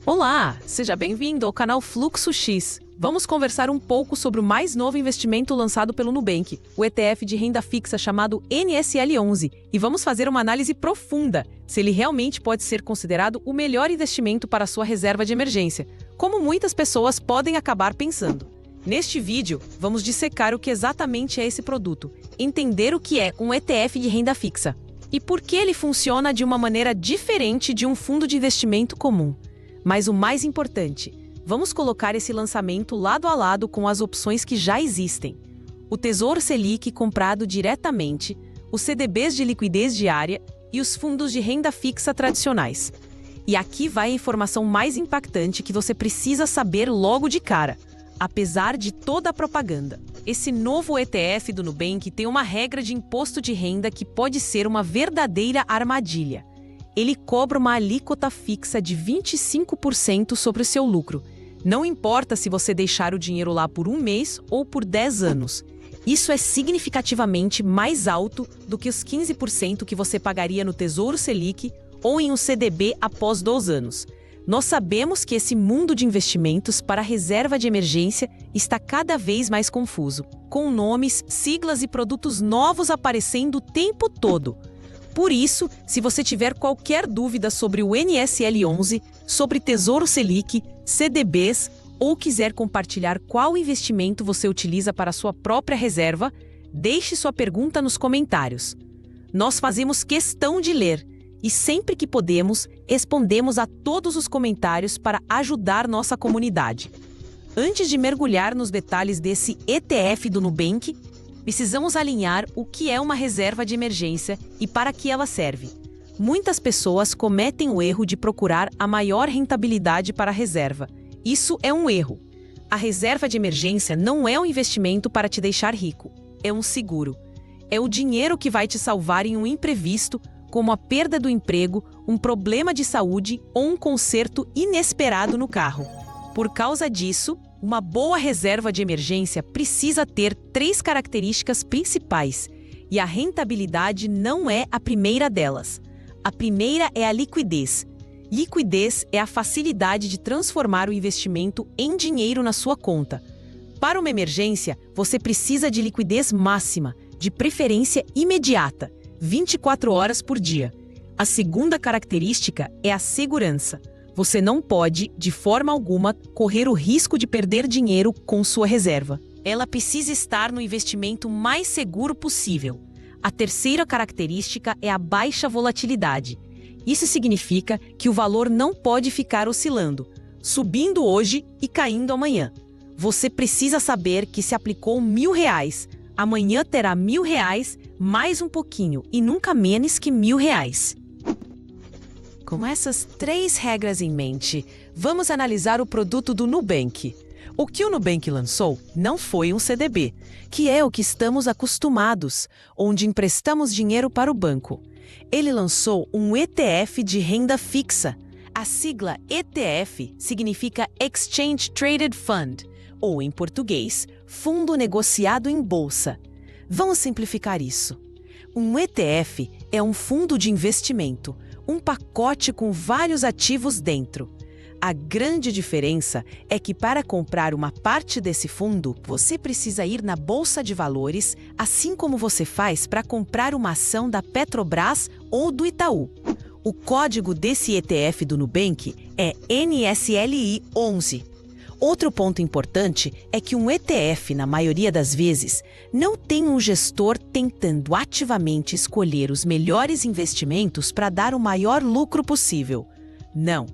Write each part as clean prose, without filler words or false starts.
Olá, seja bem-vindo ao canal Fluxo X. Vamos conversar um pouco sobre o mais novo investimento lançado pelo Nubank, o ETF de renda fixa chamado NSL11, e vamos fazer uma análise profunda se ele realmente pode ser considerado o melhor investimento para a sua reserva de emergência, como muitas pessoas podem acabar pensando. Neste vídeo, vamos dissecar o que exatamente é esse produto, entender o que é um ETF de renda fixa e por que ele funciona de uma maneira diferente de um fundo de investimento comum. Mas o mais importante, vamos colocar esse lançamento lado a lado com as opções que já existem. O Tesouro Selic comprado diretamente, os CDBs de liquidez diária e os fundos de renda fixa tradicionais. E aqui vai a informação mais impactante que você precisa saber logo de cara, apesar de toda a propaganda. Esse novo ETF do Nubank tem uma regra de imposto de renda que pode ser uma verdadeira armadilha. Ele cobra uma alíquota fixa de 25% sobre o seu lucro. Não importa se você deixar o dinheiro lá por um mês ou por 10 anos. Isso é significativamente mais alto do que os 15% que você pagaria no Tesouro Selic ou em um CDB após 2 anos. Nós sabemos que esse mundo de investimentos para a reserva de emergência está cada vez mais confuso, com nomes, siglas e produtos novos aparecendo o tempo todo. Por isso, se você tiver qualquer dúvida sobre o NSL11, sobre Tesouro Selic, CDBs ou quiser compartilhar qual investimento você utiliza para sua própria reserva, deixe sua pergunta nos comentários. Nós fazemos questão de ler e sempre que podemos, respondemos a todos os comentários para ajudar nossa comunidade. Antes de mergulhar nos detalhes desse ETF do Nubank, precisamos alinhar o que é uma reserva de emergência e para que ela serve. Muitas pessoas cometem o erro de procurar a maior rentabilidade para a reserva. Isso é um erro. A reserva de emergência não é um investimento para te deixar rico. É um seguro. É o dinheiro que vai te salvar em um imprevisto, como a perda do emprego, um problema de saúde ou um conserto inesperado no carro. Por causa disso, uma boa reserva de emergência precisa ter 3 características principais, e a rentabilidade não é a primeira delas. A primeira é a liquidez. Liquidez é a facilidade de transformar o investimento em dinheiro na sua conta. Para uma emergência, você precisa de liquidez máxima, de preferência imediata, 24 horas por dia. A segunda característica é a segurança. Você não pode, de forma alguma, correr o risco de perder dinheiro com sua reserva. Ela precisa estar no investimento mais seguro possível. A terceira característica é a baixa volatilidade. Isso significa que o valor não pode ficar oscilando, subindo hoje e caindo amanhã. Você precisa saber que se aplicou R$1.000, amanhã terá R$1.000 mais um pouquinho e nunca menos que R$1.000. Com essas 3 regras em mente, vamos analisar o produto do Nubank. O que o Nubank lançou não foi um CDB, que é o que estamos acostumados, onde emprestamos dinheiro para o banco. Ele lançou um ETF de renda fixa. A sigla ETF significa Exchange Traded Fund, ou em português, Fundo Negociado em Bolsa. Vamos simplificar isso. Um ETF é um fundo de investimento, um pacote com vários ativos dentro. A grande diferença é que para comprar uma parte desse fundo, você precisa ir na Bolsa de Valores, assim como você faz para comprar uma ação da Petrobras ou do Itaú. O código desse ETF do Nubank é NSLI11. Outro ponto importante é que um ETF, na maioria das vezes, não tem um gestor tentando ativamente escolher os melhores investimentos para dar o maior lucro possível. Não.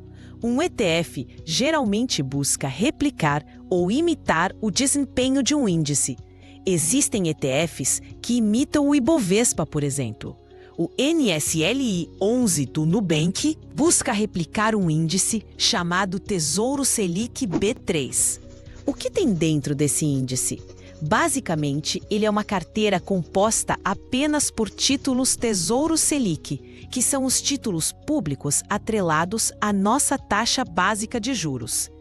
Um ETF geralmente busca replicar ou imitar o desempenho de um índice. Existem ETFs que imitam o Ibovespa, por exemplo. O NSLI11 do Nubank busca replicar um índice chamado Tesouro Selic B3. O que tem dentro desse índice? Basicamente, ele é uma carteira composta apenas por títulos Tesouro Selic, que são os títulos públicos atrelados à nossa taxa básica de juros.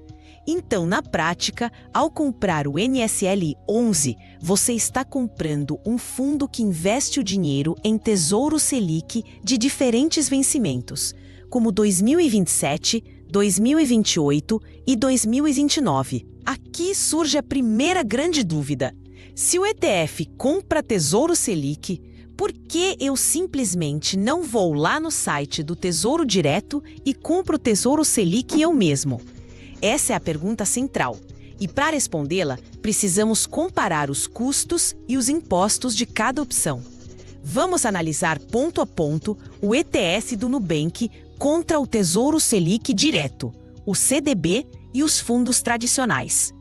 Então, na prática, ao comprar o NSL11, você está comprando um fundo que investe o dinheiro em Tesouro Selic de diferentes vencimentos, como 2027, 2028 e 2029. Aqui surge a primeira grande dúvida. Se o ETF compra Tesouro Selic, por que eu simplesmente não vou lá no site do Tesouro Direto e compro o Tesouro Selic eu mesmo? Essa é a pergunta central. E para respondê-la, precisamos comparar os custos e os impostos de cada opção. Vamos analisar ponto a ponto o ETF do Nubank contra o Tesouro Selic Direto, o CDB e os fundos tradicionais.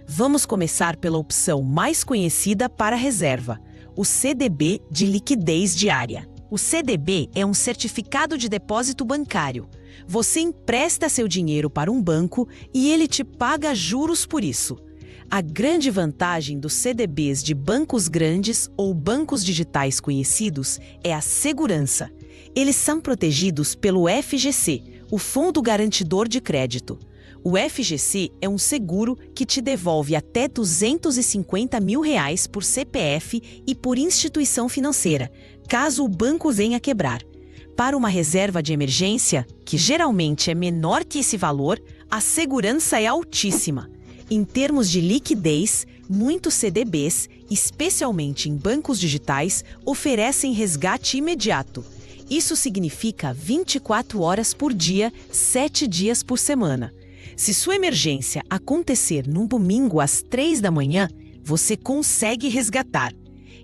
Vamos começar pela opção mais conhecida para a reserva, o CDB de liquidez diária. O CDB é um certificado de depósito bancário. Você empresta seu dinheiro para um banco e ele te paga juros por isso. A grande vantagem dos CDBs de bancos grandes ou bancos digitais conhecidos é a segurança. Eles são protegidos pelo FGC, o Fundo Garantidor de Crédito. O FGC é um seguro que te devolve até R$ 250 mil por CPF e por instituição financeira, caso o banco venha quebrar. Para uma reserva de emergência, que geralmente é menor que esse valor, a segurança é altíssima. Em termos de liquidez, muitos CDBs, especialmente em bancos digitais, oferecem resgate imediato. Isso significa 24 horas por dia, 7 dias por semana. Se sua emergência acontecer num domingo às 3 da manhã, você consegue resgatar.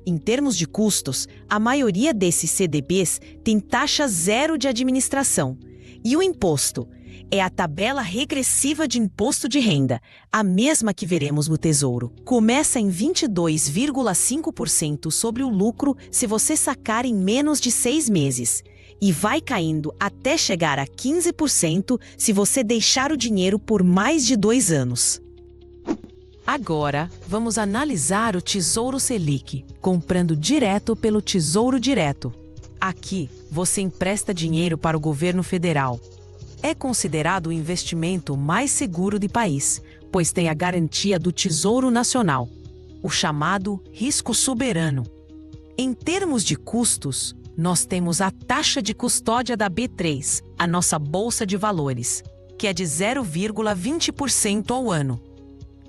Em termos de custos, a maioria desses CDBs tem taxa zero de administração. E o imposto? É a tabela regressiva de imposto de renda, a mesma que veremos no Tesouro. Começa em 22,5% sobre o lucro se você sacar em menos de 6 meses. E vai caindo até chegar a 15% se você deixar o dinheiro por mais de 2 anos. Agora, vamos analisar o Tesouro Selic, comprando direto pelo Tesouro Direto. Aqui, você empresta dinheiro para o governo federal. É considerado o investimento mais seguro do país, pois tem a garantia do Tesouro Nacional, o chamado risco soberano. Em termos de custos, nós temos a taxa de custódia da B3, a nossa bolsa de valores, que é de 0,20% ao ano.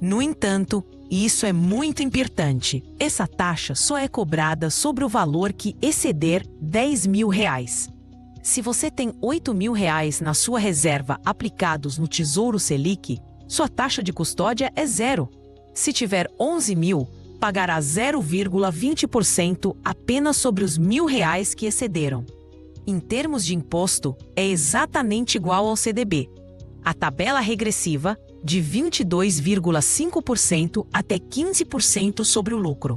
No entanto, e isso é muito importante, essa taxa só é cobrada sobre o valor que exceder R$ 10 mil. Se você tem R$ 8 mil na sua reserva aplicados no Tesouro Selic, sua taxa de custódia é zero. Se tiver 11 mil, pagará 0,20% apenas sobre os R$ 1.000 que excederam. Em termos de imposto, é exatamente igual ao CDB. A tabela regressiva, de 22,5% até 15% sobre o lucro.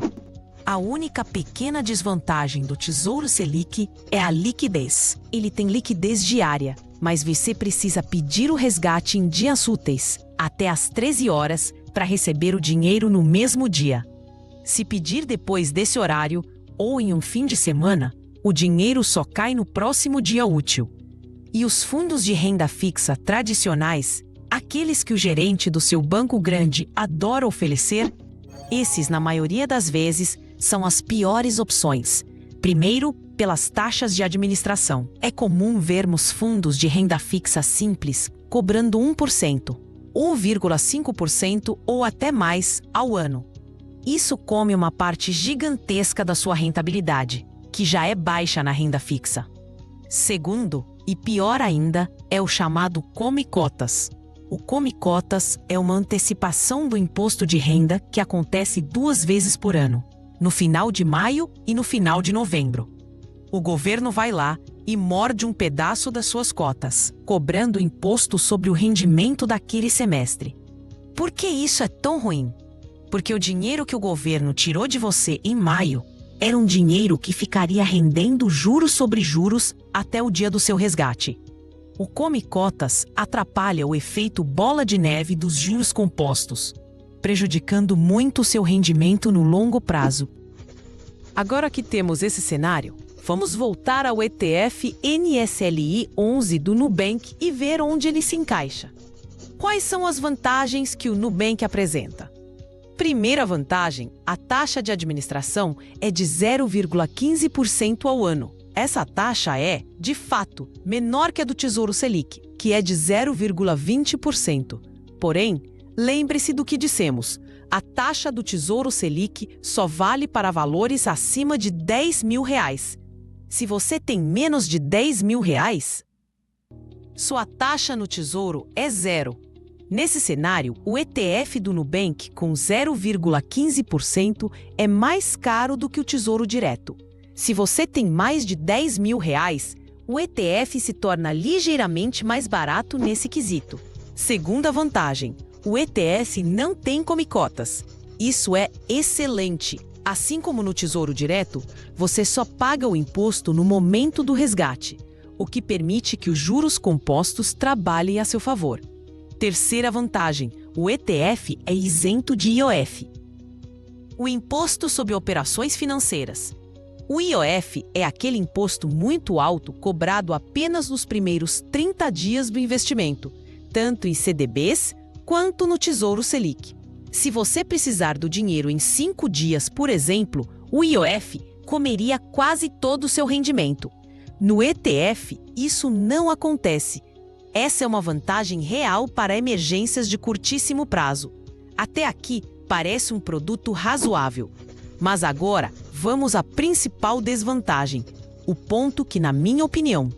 A única pequena desvantagem do Tesouro Selic é a liquidez. Ele tem liquidez diária, mas você precisa pedir o resgate em dias úteis, até às 13 horas, para receber o dinheiro no mesmo dia. Se pedir depois desse horário, ou em um fim de semana, o dinheiro só cai no próximo dia útil. E os fundos de renda fixa tradicionais, aqueles que o gerente do seu banco grande adora oferecer, esses, na maioria das vezes, são as piores opções. Primeiro, pelas taxas de administração. É comum vermos fundos de renda fixa simples cobrando 1%, 1,5% ou até mais ao ano. Isso come uma parte gigantesca da sua rentabilidade, que já é baixa na renda fixa. Segundo, e pior ainda, é o chamado come-cotas. O come-cotas é uma antecipação do imposto de renda que acontece 2 vezes por ano, no final de maio e no final de novembro. O governo vai lá e morde um pedaço das suas cotas, cobrando imposto sobre o rendimento daquele semestre. Por que isso é tão ruim? Porque o dinheiro que o governo tirou de você em maio era um dinheiro que ficaria rendendo juros sobre juros até o dia do seu resgate. O come-cotas atrapalha o efeito bola de neve dos juros compostos, prejudicando muito o seu rendimento no longo prazo. Agora que temos esse cenário, vamos voltar ao ETF NSLI 11 do Nubank e ver onde ele se encaixa. Quais são as vantagens que o Nubank apresenta? Primeira vantagem, a taxa de administração é de 0,15% ao ano. Essa taxa é, de fato, menor que a do Tesouro Selic. que é de 0,20%. Porém, lembre-se do que dissemos. A taxa do Tesouro Selic só vale para valores acima de R$ 10.000. Se você tem menos de R$ 10.000, sua taxa no Tesouro é zero. Nesse cenário, o ETF do Nubank, com 0,15%, é mais caro do que o Tesouro Direto. Se você tem mais de R$ 10.000, o ETF se torna ligeiramente mais barato nesse quesito. Segunda vantagem, o ETF não tem come-cotas. Isso é excelente. Assim como no Tesouro Direto, você só paga o imposto no momento do resgate, o que permite que os juros compostos trabalhem a seu favor. Terceira vantagem, o ETF é isento de IOF. O Imposto sobre Operações Financeiras. O IOF é aquele imposto muito alto cobrado apenas nos primeiros 30 dias do investimento, tanto em CDBs quanto no Tesouro Selic. Se você precisar do dinheiro em 5 dias, por exemplo, o IOF comeria quase todo o seu rendimento. No ETF, isso não acontece. Essa é uma vantagem real para emergências de curtíssimo prazo. Até aqui, parece um produto razoável. Mas agora, vamos à principal desvantagem, o ponto que, na minha opinião,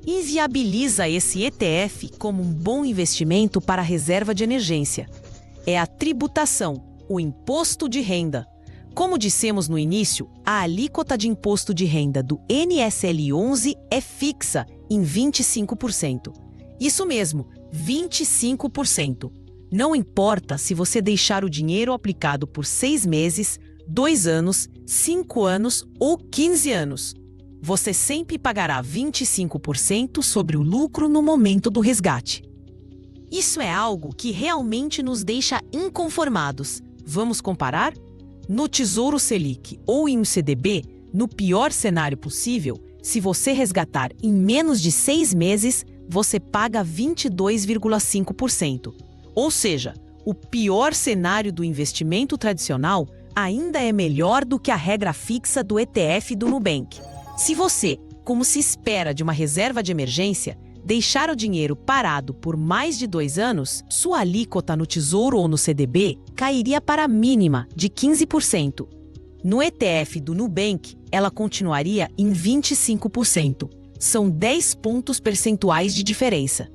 inviabiliza esse ETF como um bom investimento para a reserva de emergência. É a tributação, o imposto de renda. Como dissemos no início, a alíquota de imposto de renda do NSL 11 é fixa em 25%. Isso mesmo, 25%. Não importa se você deixar o dinheiro aplicado por 6 meses, 2 anos, 5 anos ou 15 anos. Você sempre pagará 25% sobre o lucro no momento do resgate. Isso é algo que realmente nos deixa inconformados. Vamos comparar? No Tesouro Selic ou em um CDB, no pior cenário possível, se você resgatar em menos de 6 meses, você paga 22,5%. Ou seja, o pior cenário do investimento tradicional ainda é melhor do que a regra fixa do ETF do Nubank. Se você, como se espera de uma reserva de emergência, deixar o dinheiro parado por mais de 2 anos, sua alíquota no Tesouro ou no CDB cairia para a mínima de 15%. No ETF do Nubank, ela continuaria em 25%. São 10 pontos percentuais de diferença.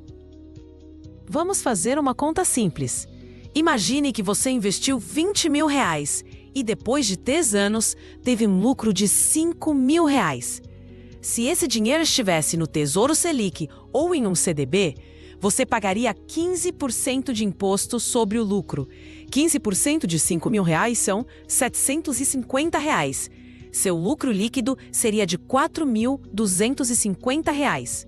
Vamos fazer uma conta simples. Imagine que você investiu R$ 20.000 e depois de 3 anos teve um lucro de R$ 5.000. Se esse dinheiro estivesse no Tesouro Selic ou em um CDB, você pagaria 15% de imposto sobre o lucro. 15% de R$ 5.000 são R$ 750. Seu lucro líquido seria de R$ 4.250.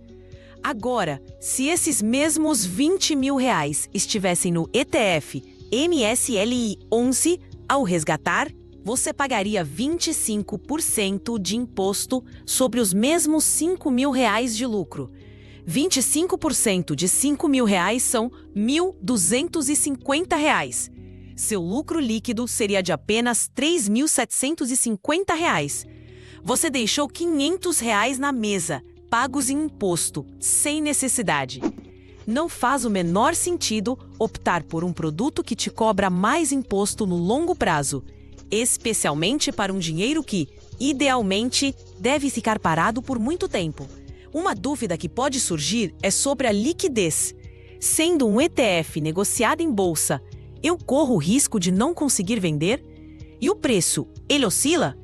Agora, se esses mesmos R$ 20.000 estivessem no ETF MSLI 11, ao resgatar, você pagaria 25% de imposto sobre os mesmos R$ 5.000 de lucro. 25% de R$ 5.000 são R$ 1.250. Seu lucro líquido seria de apenas R$ 3.750. Você deixou R$ 500 na mesa, pagos em imposto, sem necessidade. Não faz o menor sentido optar por um produto que te cobra mais imposto no longo prazo, especialmente para um dinheiro que, idealmente, deve ficar parado por muito tempo. Uma dúvida que pode surgir é sobre a liquidez. Sendo um ETF negociado em bolsa, eu corro o risco de não conseguir vender? E o preço, ele oscila?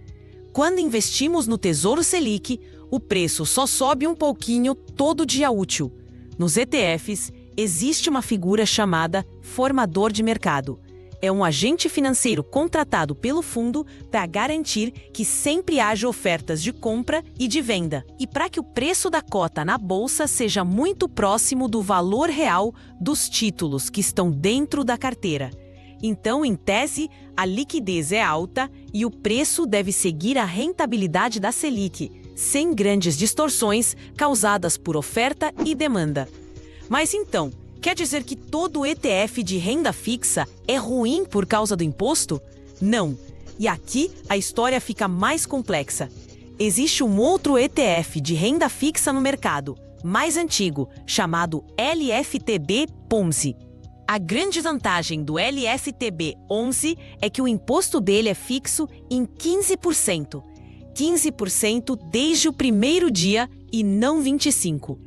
Quando investimos no Tesouro Selic, o preço só sobe um pouquinho todo dia útil. Nos ETFs, existe uma figura chamada formador de mercado. É um agente financeiro contratado pelo fundo para garantir que sempre haja ofertas de compra e de venda, e para que o preço da cota na bolsa seja muito próximo do valor real dos títulos que estão dentro da carteira. Então, em tese, a liquidez é alta e o preço deve seguir a rentabilidade da Selic, sem grandes distorções causadas por oferta e demanda. Mas então, quer dizer que todo ETF de renda fixa é ruim por causa do imposto? Não. E aqui a história fica mais complexa. Existe um outro ETF de renda fixa no mercado, mais antigo, chamado LFTB-11. A grande vantagem do LFTB-11 é que o imposto dele é fixo em 15%. 15% desde o primeiro dia e não 25%.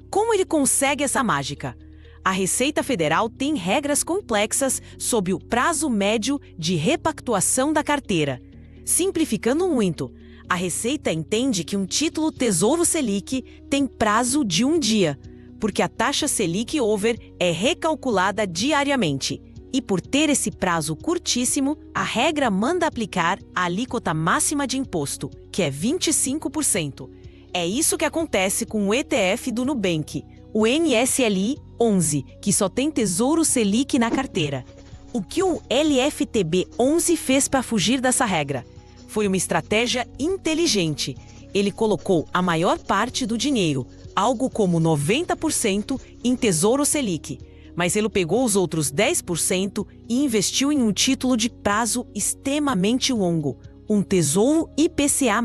Como ele consegue essa mágica? A Receita Federal tem regras complexas sobre o prazo médio de repactuação da carteira. Simplificando muito, a Receita entende que um título Tesouro Selic tem prazo de 1 dia, porque a taxa Selic Over é recalculada diariamente. E por ter esse prazo curtíssimo, a regra manda aplicar a alíquota máxima de imposto, que é 25%. É isso que acontece com o ETF do Nubank, o NSLI 11, que só tem Tesouro Selic na carteira. O que o LFTB 11 fez para fugir dessa regra? Foi uma estratégia inteligente. Ele colocou a maior parte do dinheiro, algo como 90%, em Tesouro Selic. Mas ele pegou os outros 10% e investiu em um título de prazo extremamente longo, um Tesouro IPCA+,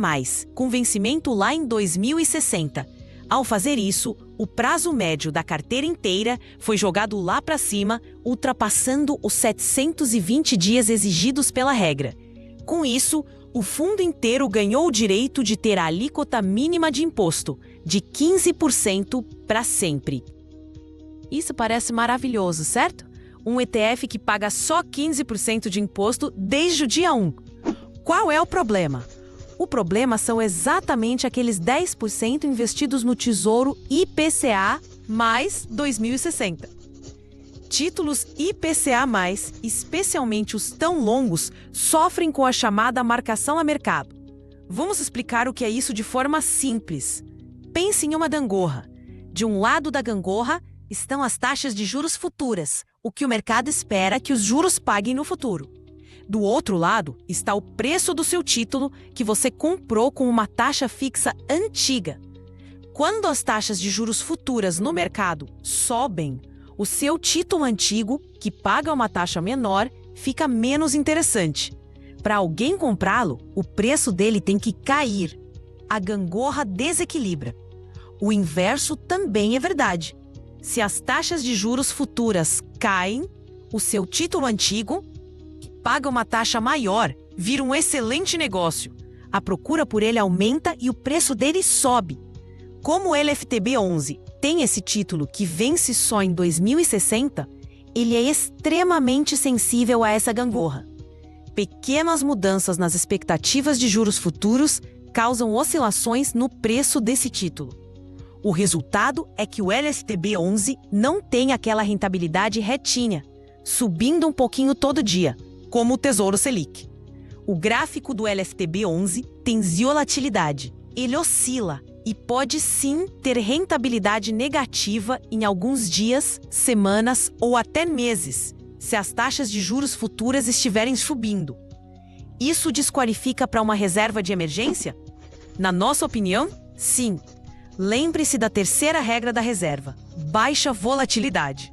com vencimento lá em 2060. Ao fazer isso, o prazo médio da carteira inteira foi jogado lá para cima, ultrapassando os 720 dias exigidos pela regra. Com isso, o fundo inteiro ganhou o direito de ter a alíquota mínima de imposto, de 15% para sempre. Isso parece maravilhoso, certo? Um ETF que paga só 15% de imposto desde o dia 1. Qual é o problema? O problema são exatamente aqueles 10% investidos no Tesouro IPCA mais 2060. Títulos IPCA+, especialmente os tão longos, sofrem com a chamada marcação a mercado. Vamos explicar o que é isso de forma simples. Pense em uma gangorra. De um lado da gangorra estão as taxas de juros futuras, o que o mercado espera que os juros paguem no futuro. Do outro lado está o preço do seu título que você comprou com uma taxa fixa antiga. Quando as taxas de juros futuras no mercado sobem, o seu título antigo, que paga uma taxa menor, fica menos interessante. Para alguém comprá-lo, o preço dele tem que cair. A gangorra desequilibra. O inverso também é verdade. Se as taxas de juros futuras caem, o seu título antigo, que paga uma taxa maior, vira um excelente negócio. A procura por ele aumenta e o preço dele sobe. Como o LFTB-11 tem esse título que vence só em 2060, ele é extremamente sensível a essa gangorra. Pequenas mudanças nas expectativas de juros futuros causam oscilações no preço desse título. O resultado é que o LFTB-11 não tem aquela rentabilidade retinha, subindo um pouquinho todo dia, como o Tesouro Selic. O gráfico do LFTB-11 tem volatilidade. Ele oscila e pode sim ter rentabilidade negativa em alguns dias, semanas ou até meses, se as taxas de juros futuras estiverem subindo. Isso desqualifica para uma reserva de emergência? Na nossa opinião, sim. Lembre-se da terceira regra da reserva: baixa volatilidade.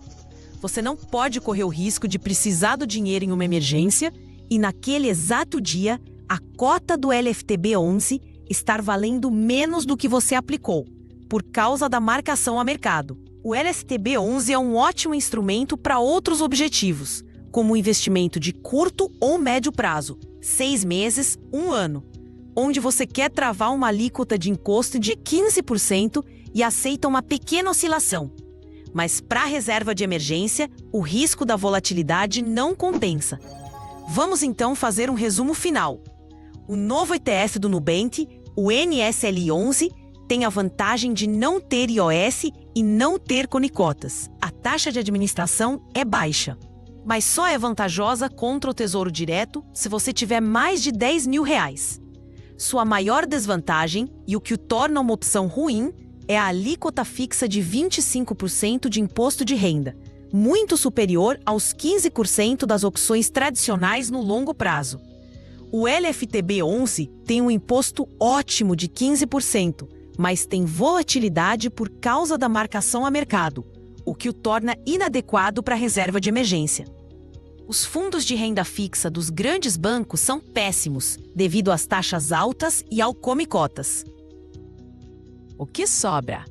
Você não pode correr o risco de precisar do dinheiro em uma emergência e, naquele exato dia, a cota do LFTB-11 estar valendo menos do que você aplicou, por causa da marcação a mercado. O LFTB-11 é um ótimo instrumento para outros objetivos, como o investimento de curto ou médio prazo, 6 meses, 1 ano, onde você quer travar uma alíquota de imposto de 15% e aceita uma pequena oscilação. Mas para a reserva de emergência, o risco da volatilidade não compensa. Vamos então fazer um resumo final. O novo ETF do Nubank, o NSLI 11, tem a vantagem de não ter IOS e não ter conicotas. A taxa de administração é baixa, mas só é vantajosa contra o Tesouro Direto se você tiver mais de R$10 mil. Sua maior desvantagem, e o que o torna uma opção ruim, é a alíquota fixa de 25% de imposto de renda, muito superior aos 15% das opções tradicionais no longo prazo. O LFTB-11 tem um imposto ótimo de 15%, mas tem volatilidade por causa da marcação a mercado, o que o torna inadequado para a reserva de emergência. Os fundos de renda fixa dos grandes bancos são péssimos, devido às taxas altas e ao come-cotas. O que sobra?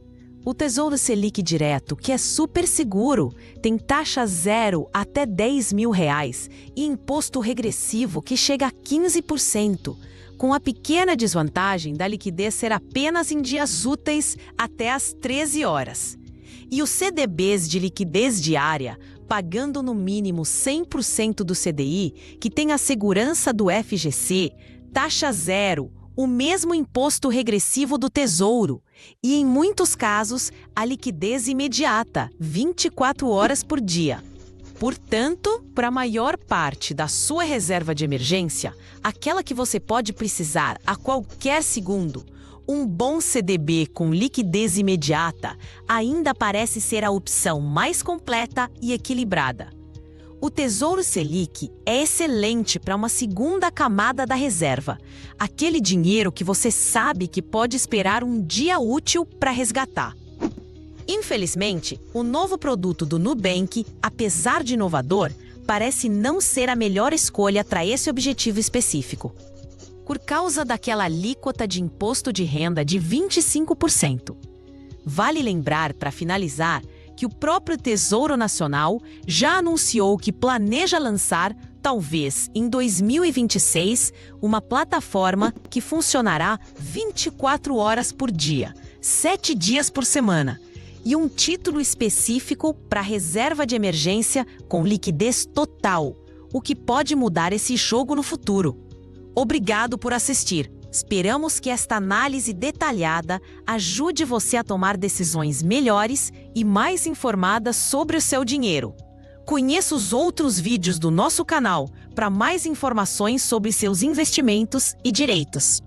O Tesouro Selic Direto, que é super seguro, tem taxa zero até R$ 10.000 e imposto regressivo que chega a 15%, com a pequena desvantagem da liquidez ser apenas em dias úteis até às 13 horas. E os CDBs de liquidez diária, pagando no mínimo 100% do CDI, que tem a segurança do FGC, taxa zero, o mesmo imposto regressivo do Tesouro e, em muitos casos, a liquidez imediata, 24 horas por dia. Portanto, para a maior parte da sua reserva de emergência, aquela que você pode precisar a qualquer segundo, um bom CDB com liquidez imediata ainda parece ser a opção mais completa e equilibrada. O Tesouro Selic é excelente para uma segunda camada da reserva, aquele dinheiro que você sabe que pode esperar um dia útil para resgatar. Infelizmente, o novo produto do Nubank, apesar de inovador, parece não ser a melhor escolha para esse objetivo específico. Por causa daquela alíquota de imposto de renda de 25%. Vale lembrar, para finalizar, que o próprio Tesouro Nacional já anunciou que planeja lançar, talvez em 2026, uma plataforma que funcionará 24 horas por dia, 7 dias por semana, e um título específico para reserva de emergência com liquidez total, o que pode mudar esse jogo no futuro. Obrigado por assistir. Esperamos que esta análise detalhada ajude você a tomar decisões melhores e mais informadas sobre o seu dinheiro. Conheça os outros vídeos do nosso canal para mais informações sobre seus investimentos e direitos.